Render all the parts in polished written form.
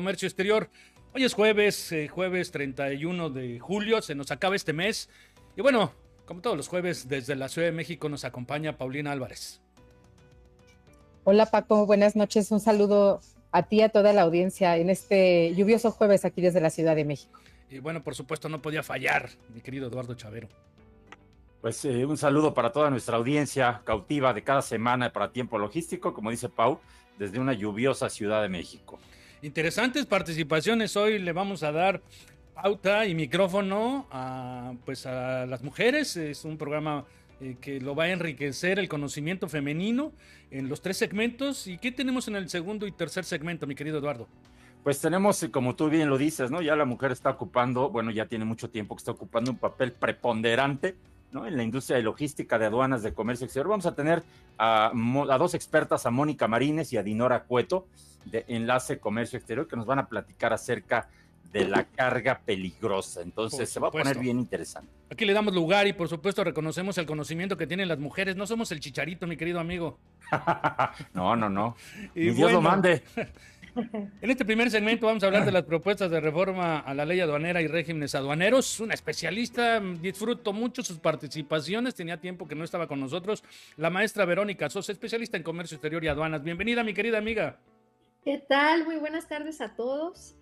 Comercio Exterior. Hoy es jueves 31 de julio, se nos acaba este mes. Y bueno, como todos los jueves, desde la Ciudad de México nos acompaña Paulina Álvarez. Hola Paco, buenas noches. Un saludo a ti y a toda la audiencia en este lluvioso jueves aquí desde la Ciudad de México. Y bueno, por supuesto, no podía fallar, mi querido Eduardo Chavero. Pues un saludo para toda nuestra audiencia cautiva de cada semana para Tiempo Logístico, como dice Pau, desde una lluviosa Ciudad de México. Interesantes participaciones. Hoy le vamos a dar pauta y micrófono a las mujeres. Es un programa que lo va a enriquecer el conocimiento femenino en los 3 segmentos. ¿Y qué tenemos en el segundo y tercer segmento, mi querido Eduardo? Pues tenemos, como tú bien lo dices, ¿no? Ya la mujer está ocupando, bueno, ya tiene mucho tiempo que está ocupando un papel preponderante, ¿no? En la industria de logística, de aduanas, de comercio exterior. Vamos a tener a 2 expertas, a Mónica Marínez y a Dinora Cueto, de Enlace Comercio Exterior, que nos van a platicar acerca de la carga peligrosa. Entonces se va a poner bien interesante. Aquí le damos lugar y por supuesto reconocemos el conocimiento que tienen las mujeres. No somos el Chicharito, mi querido amigo. No. Ni Dios lo mande. En este primer segmento vamos a hablar de las propuestas de reforma a la ley aduanera y regímenes aduaneros. Una especialista, disfruto mucho sus participaciones, tenía tiempo que no estaba con nosotros, la maestra Verónica Sosa, especialista en comercio exterior y aduanas. Bienvenida, mi querida amiga. ¿Qué tal? Muy buenas tardes a todos,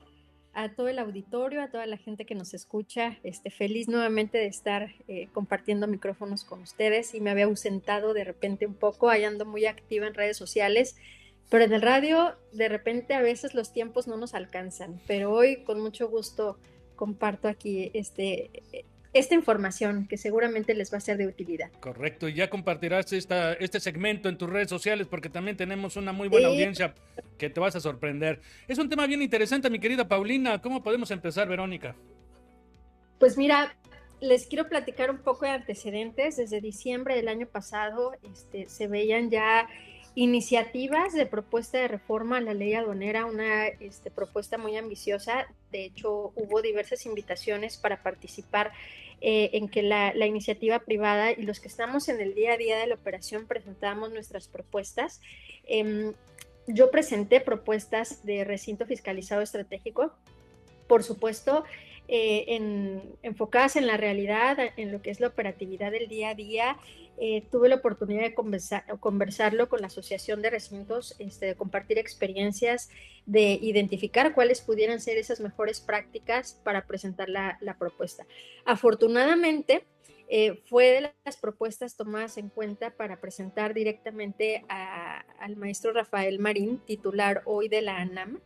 a todo el auditorio, a toda la gente que nos escucha. Feliz nuevamente de estar compartiendo micrófonos con ustedes, y me había ausentado de repente un poco, ahí ando muy activa en redes sociales. Pero en el radio, de repente, a veces los tiempos no nos alcanzan. Pero hoy, con mucho gusto, comparto aquí esta información que seguramente les va a ser de utilidad. Correcto, y ya compartirás este segmento en tus redes sociales porque también tenemos una muy buena audiencia que te vas a sorprender. Es un tema bien interesante, mi querida Paulina. ¿Cómo podemos empezar, Verónica? Pues mira, les quiero platicar un poco de antecedentes. Desde diciembre del año pasado se veían ya iniciativas de propuesta de reforma a la ley aduanera, una propuesta muy ambiciosa. De hecho, hubo diversas invitaciones para participar en que la iniciativa privada y los que estamos en el día a día de la operación presentamos nuestras propuestas. Yo presenté propuestas de recinto fiscalizado estratégico, por supuesto, enfocadas en la realidad, en lo que es la operatividad del día a día. Tuve la oportunidad de conversarlo con la Asociación de Recintos, de compartir experiencias, de identificar cuáles pudieran ser esas mejores prácticas para presentar la propuesta. Afortunadamente, fue de las propuestas tomadas en cuenta para presentar directamente al maestro Rafael Marín, titular hoy de la ANAM.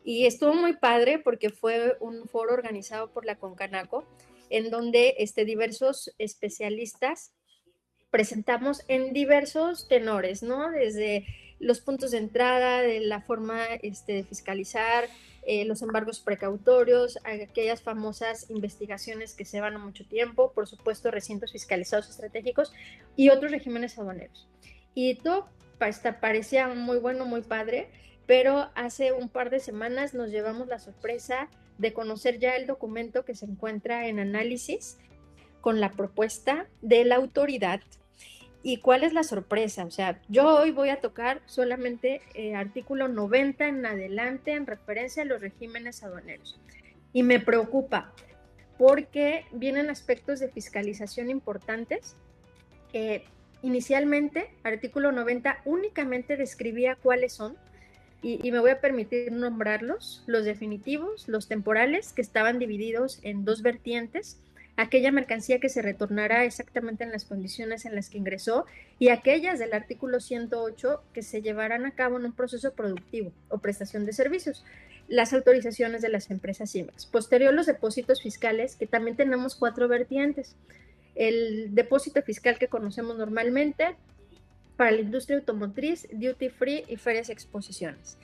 Y estuvo muy padre porque fue un foro organizado por la Concanaco, en donde diversos especialistas presentamos en diversos tenores, ¿no? Desde los puntos de entrada, de la forma de fiscalizar, los embargos precautorios, aquellas famosas investigaciones que se van a mucho tiempo, por supuesto, recintos fiscalizados estratégicos y otros regímenes aduaneros. Y todo parecía muy bueno, muy padre, pero hace un par de semanas nos llevamos la sorpresa de conocer ya el documento que se encuentra en análisis con la propuesta de la autoridad. ¿Y cuál es la sorpresa? O sea, yo hoy voy a tocar solamente artículo 90 en adelante en referencia a los regímenes aduaneros. Y me preocupa porque vienen aspectos de fiscalización importantes. Inicialmente, artículo 90 únicamente describía cuáles son, y me voy a permitir nombrarlos: los definitivos, los temporales, que estaban divididos en 2 vertientes: aquella mercancía que se retornará exactamente en las condiciones en las que ingresó, y aquellas del artículo 108 que se llevarán a cabo en un proceso productivo o prestación de servicios, las autorizaciones de las empresas IMEX. Posterior, los depósitos fiscales, que también tenemos 4 vertientes: el depósito fiscal que conocemos normalmente para la industria automotriz, duty free y ferias y exposiciones.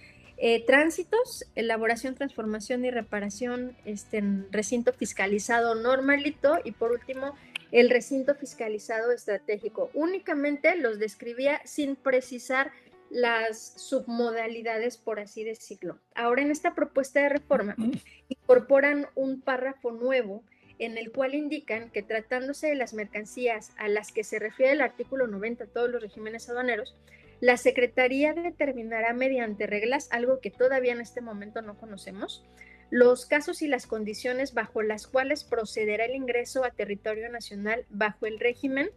Tránsitos, elaboración, transformación y reparación en recinto fiscalizado normalito, y por último el recinto fiscalizado estratégico. Únicamente los describía sin precisar las submodalidades, por así decirlo. Ahora, en esta propuesta de reforma incorporan un párrafo nuevo en el cual indican que, tratándose de las mercancías a las que se refiere el artículo 90, todos los regímenes aduaneros, La Secretaría determinará mediante reglas, algo que todavía en este momento no conocemos, los casos y las condiciones bajo las cuales procederá el ingreso a territorio nacional bajo el régimen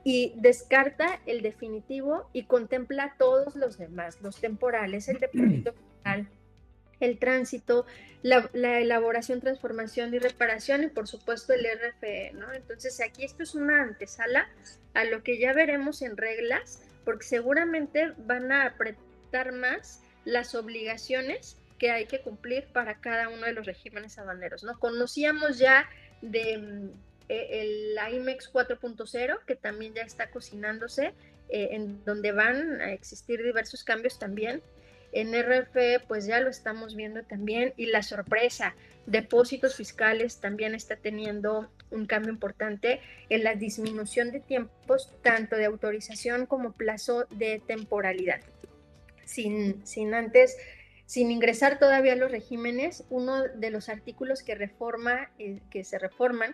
y descarta el definitivo y contempla todos los demás, los temporales, el depósito final, el tránsito, la elaboración, transformación y reparación y por supuesto el RFE, ¿no? Entonces aquí esto es una antesala a lo que ya veremos en reglas, porque seguramente van a apretar más las obligaciones que hay que cumplir para cada uno de los regímenes aduaneros, ¿no? Conocíamos ya de la IMEX 4.0, que también ya está cocinándose, en donde van a existir diversos cambios también. En RFE pues ya lo estamos viendo también, y la sorpresa, depósitos fiscales también está teniendo un cambio importante en la disminución de tiempos, tanto de autorización como plazo de temporalidad. Sin ingresar todavía a los regímenes, uno de los artículos que se reforman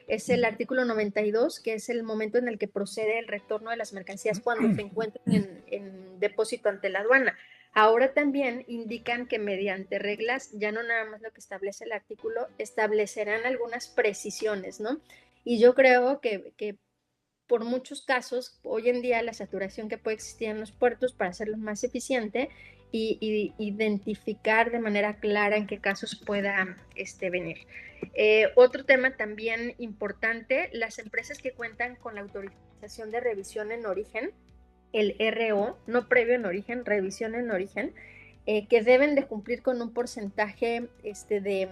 es el artículo 92, que es el momento en el que procede el retorno de las mercancías cuando se encuentran en depósito ante la aduana. Ahora también indican que mediante reglas, ya no nada más lo que establece el artículo, establecerán algunas precisiones, ¿no? Y yo creo que por muchos casos, hoy en día la saturación que puede existir en los puertos para hacerlo más eficiente y identificar de manera clara en qué casos pueda venir. Otro tema también importante, las empresas que cuentan con la autorización de revisión en origen, el RO, no previo en origen, revisión en origen, que deben de cumplir con un porcentaje de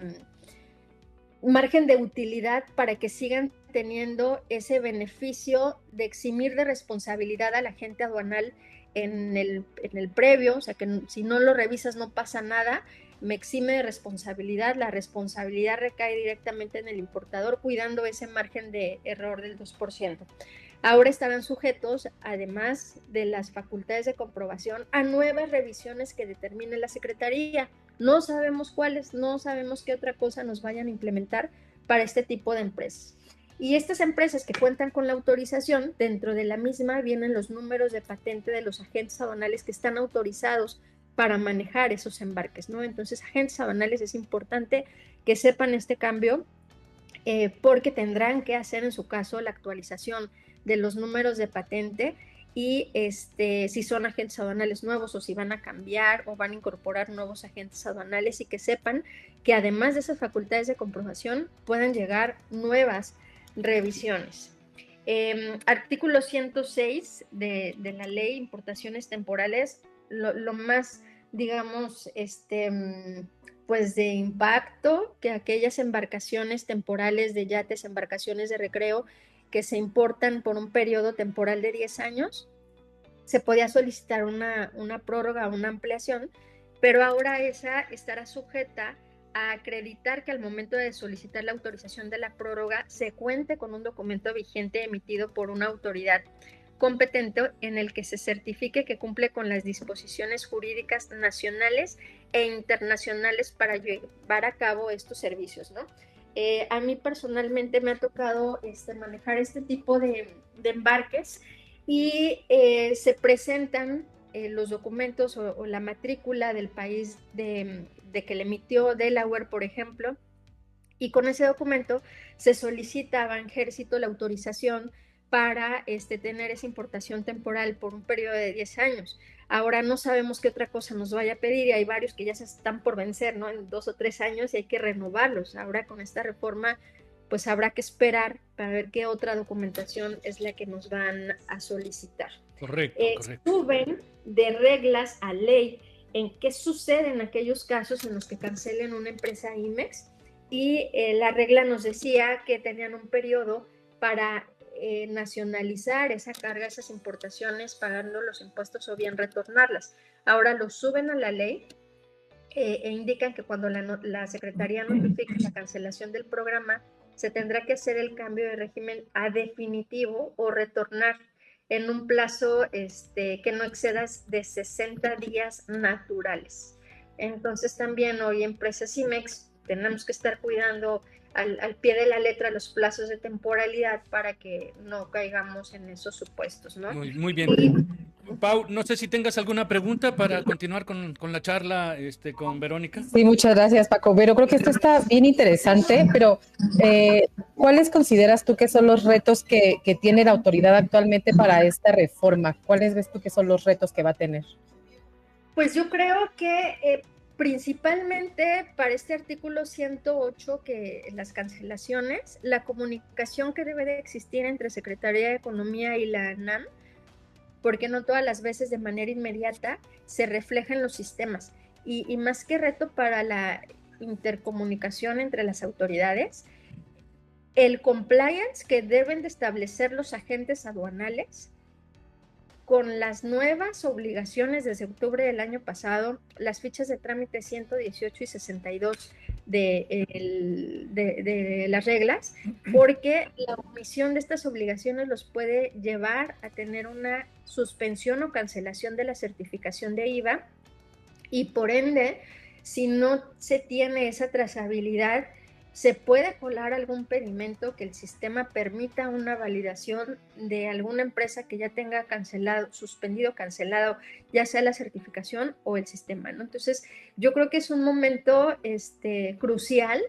margen de utilidad para que sigan teniendo ese beneficio de eximir de responsabilidad al agente aduanal en el previo, o sea que si no lo revisas no pasa nada, me exime de responsabilidad, la responsabilidad recae directamente en el importador, cuidando ese margen de error del 2%. Ahora estarán sujetos, además de las facultades de comprobación, a nuevas revisiones que determine la Secretaría. No sabemos cuáles, no sabemos qué otra cosa nos vayan a implementar para este tipo de empresas. Y estas empresas que cuentan con la autorización, dentro de la misma vienen los números de patente de los agentes aduanales que están autorizados para manejar esos embarques, ¿no? Entonces, agentes aduanales, es importante que sepan este cambio, porque tendrán que hacer en su caso la actualización de los números de patente y si son agentes aduanales nuevos o si van a cambiar o van a incorporar nuevos agentes aduanales, y que sepan que además de esas facultades de comprobación puedan llegar nuevas revisiones. Artículo 106 de la ley importaciones temporales, lo más, digamos, pues de impacto, que aquellas embarcaciones temporales de yates, embarcaciones de recreo que se importan por un periodo temporal de 10 años, se podía solicitar una prórroga, una ampliación, pero ahora esa estará sujeta a acreditar que al momento de solicitar la autorización de la prórroga se cuente con un documento vigente emitido por una autoridad competente en el que se certifique que cumple con las disposiciones jurídicas nacionales e internacionales para llevar a cabo estos servicios, ¿no? A mí personalmente me ha tocado manejar este tipo de embarques y se presentan los documentos o la matrícula del país de que le emitió Delaware, por ejemplo, y con ese documento se solicita a Banjército la autorización para tener esa importación temporal por un periodo de 10 años. Ahora no sabemos qué otra cosa nos vaya a pedir, y hay varios que ya se están por vencer, ¿no? En 2 o 3 años, y hay que renovarlos. Ahora con esta reforma pues habrá que esperar para ver qué otra documentación es la que nos van a solicitar. Correcto, correcto. Suben de reglas a ley en qué sucede en aquellos casos en los que cancelen una empresa IMEX, y la regla nos decía que tenían un periodo para nacionalizar esa carga, esas importaciones, pagando los impuestos o bien retornarlas. Ahora lo suben a la ley e indican que cuando la Secretaría notifique la cancelación del programa, se tendrá que hacer el cambio de régimen a definitivo o retornar en un plazo que no exceda de 60 días naturales. Entonces también hoy empresas IMEX tenemos que estar cuidando al pie de la letra los plazos de temporalidad para que no caigamos en esos supuestos, ¿no? Muy bien. Pau, no sé si tengas alguna pregunta para continuar con la charla con Verónica. Sí, muchas gracias, Paco. Pero creo que esto está bien interesante, pero ¿cuáles consideras tú que son los retos que tiene la autoridad actualmente para esta reforma? ¿Cuáles ves tú que son los retos que va a tener? Pues yo creo que principalmente para este artículo 108, que las cancelaciones, la comunicación que debe de existir entre Secretaría de Economía y la ANAM, porque no todas las veces de manera inmediata se reflejan los sistemas. Y más que reto para la intercomunicación entre las autoridades, el compliance que deben de establecer los agentes aduanales con las nuevas obligaciones desde octubre del año pasado, las fichas de trámite 118 y 62 de las reglas, porque la omisión de estas obligaciones los puede llevar a tener una suspensión o cancelación de la certificación de IVA, y por ende, si no se tiene esa trazabilidad, se puede colar algún pedimento que el sistema permita una validación de alguna empresa que ya tenga cancelado, suspendido, cancelado, ya sea la certificación o el sistema, ¿no? Entonces, yo creo que es un momento crucial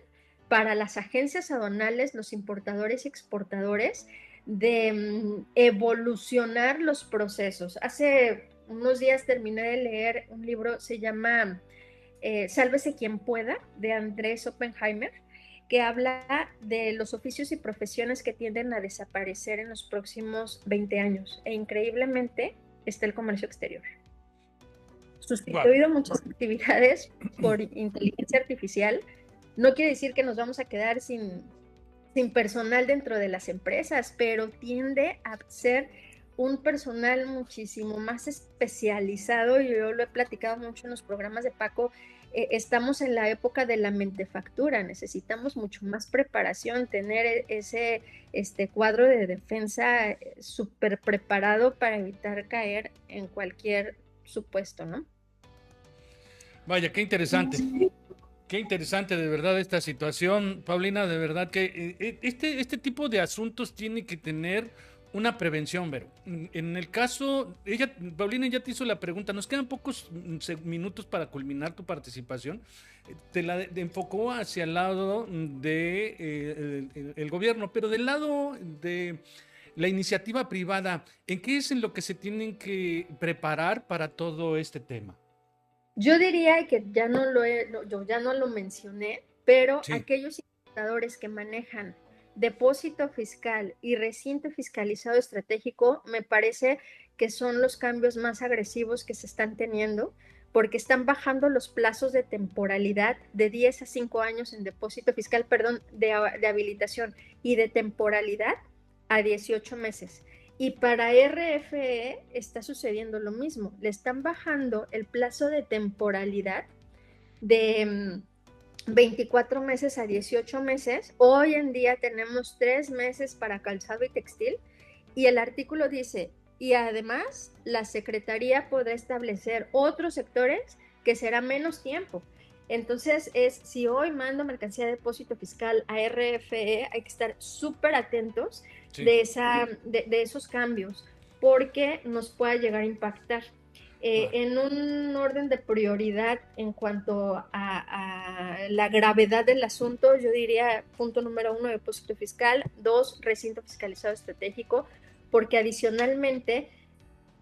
para las agencias aduanales, los importadores y exportadores, de evolucionar los procesos. Hace unos días terminé de leer un libro, se llama Sálvese quien pueda, de Andrés Oppenheimer, que habla de los oficios y profesiones que tienden a desaparecer en los próximos 20 años. E increíblemente está el comercio exterior. Sustituido muchas actividades por inteligencia artificial. No quiere decir que nos vamos a quedar sin personal dentro de las empresas, pero tiende a ser un personal muchísimo más especializado, y yo lo he platicado mucho en los programas de Paco. Estamos en la época de la mentefactura, necesitamos mucho más preparación, tener ese cuadro de defensa súper preparado para evitar caer en cualquier supuesto, ¿no? Vaya, qué interesante. Qué interesante de verdad esta situación, Paulina, de verdad que este tipo de asuntos tiene que tener una prevención, Vero. En el caso, Paulina ya te hizo la pregunta, nos quedan pocos minutos para culminar tu participación. Te la enfocó hacia el lado de el gobierno, pero del lado de la iniciativa privada, ¿en qué es en lo que se tienen que preparar para todo este tema? Yo diría que yo ya no lo mencioné, pero sí, aquellos importadores que manejan depósito fiscal y recinto fiscalizado estratégico, me parece que son los cambios más agresivos que se están teniendo, porque están bajando los plazos de temporalidad de 10 a 5 años en depósito fiscal, de habilitación, y de temporalidad a 18 meses. Y para RFE está sucediendo lo mismo, le están bajando el plazo de temporalidad de 24 meses a 18 meses. Hoy en día tenemos 3 meses para calzado y textil, y el artículo dice, y además la Secretaría podrá establecer otros sectores que será menos tiempo. Entonces, si hoy mando mercancía de depósito fiscal a RFE, hay que estar súper atentos, sí, de esos cambios, porque nos pueda llegar a impactar. En un orden de prioridad en cuanto a la gravedad del asunto, yo diría punto número 1, depósito fiscal; 2, recinto fiscalizado estratégico, porque adicionalmente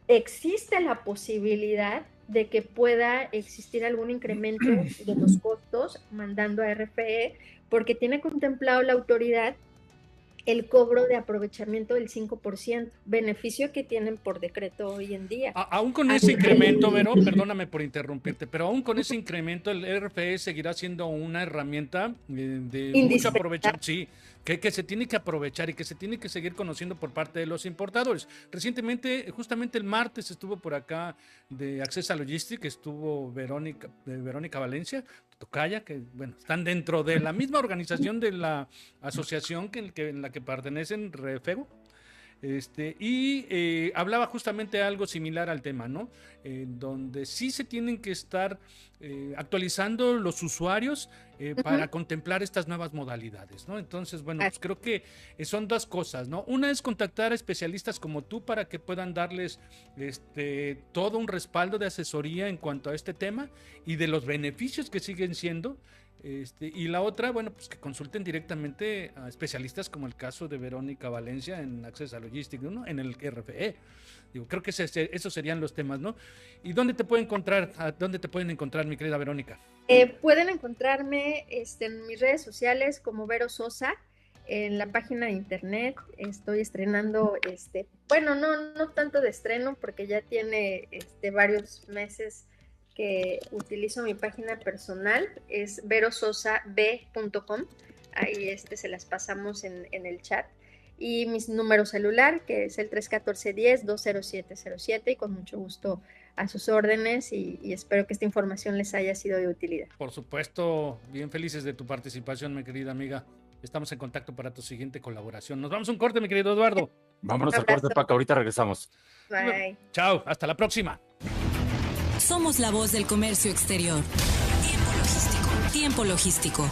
existe la posibilidad de que pueda existir algún incremento de los costos mandando a RFE, porque tiene contemplado la autoridad el cobro de aprovechamiento del 5%, beneficio que tienen por decreto hoy en día. Aún con ese incremento, Vero, perdóname por interrumpirte, pero aún con ese incremento el RFE seguirá siendo una herramienta de mucho aprovechamiento, sí, que se tiene que aprovechar y que se tiene que seguir conociendo por parte de los importadores. Recientemente, justamente el martes, estuvo por acá de Accesa Logistics, estuvo Verónica Valencia, tocaya, que bueno, están dentro de la misma organización de la asociación en la que pertenecen, Refego. Y hablaba justamente algo similar al tema, ¿no? Donde sí se tienen que estar actualizando los usuarios para contemplar estas nuevas modalidades, ¿no? Entonces, bueno, pues creo que son dos cosas, ¿no? Una es contactar a especialistas como tú para que puedan darles todo un respaldo de asesoría en cuanto a este tema y de los beneficios que siguen siendo. Y la otra, bueno, pues que consulten directamente a especialistas como el caso de Verónica Valencia en Access a Logistics, ¿no? En el RFE. Creo que esos serían los temas, ¿no? ¿Y dónde te pueden encontrar, mi querida Verónica? Pueden encontrarme en mis redes sociales como Vero Sosa, en la página de internet. Estoy estrenando, bueno, no tanto de estreno, porque ya tiene varios meses que utilizo mi página personal, es verososab.com, ahí se las pasamos en el chat, y mi número celular, que es el 314-10-20707, y con mucho gusto a sus órdenes, y espero que esta información les haya sido de utilidad. Por supuesto, bien felices de tu participación, mi querida amiga. Estamos en contacto para tu siguiente colaboración. Nos vamos a un corte, mi querido Eduardo. Vámonos al corte, Paco, ahorita regresamos. Bye. Chao, hasta la próxima. Somos la voz del comercio exterior. Tiempo logístico.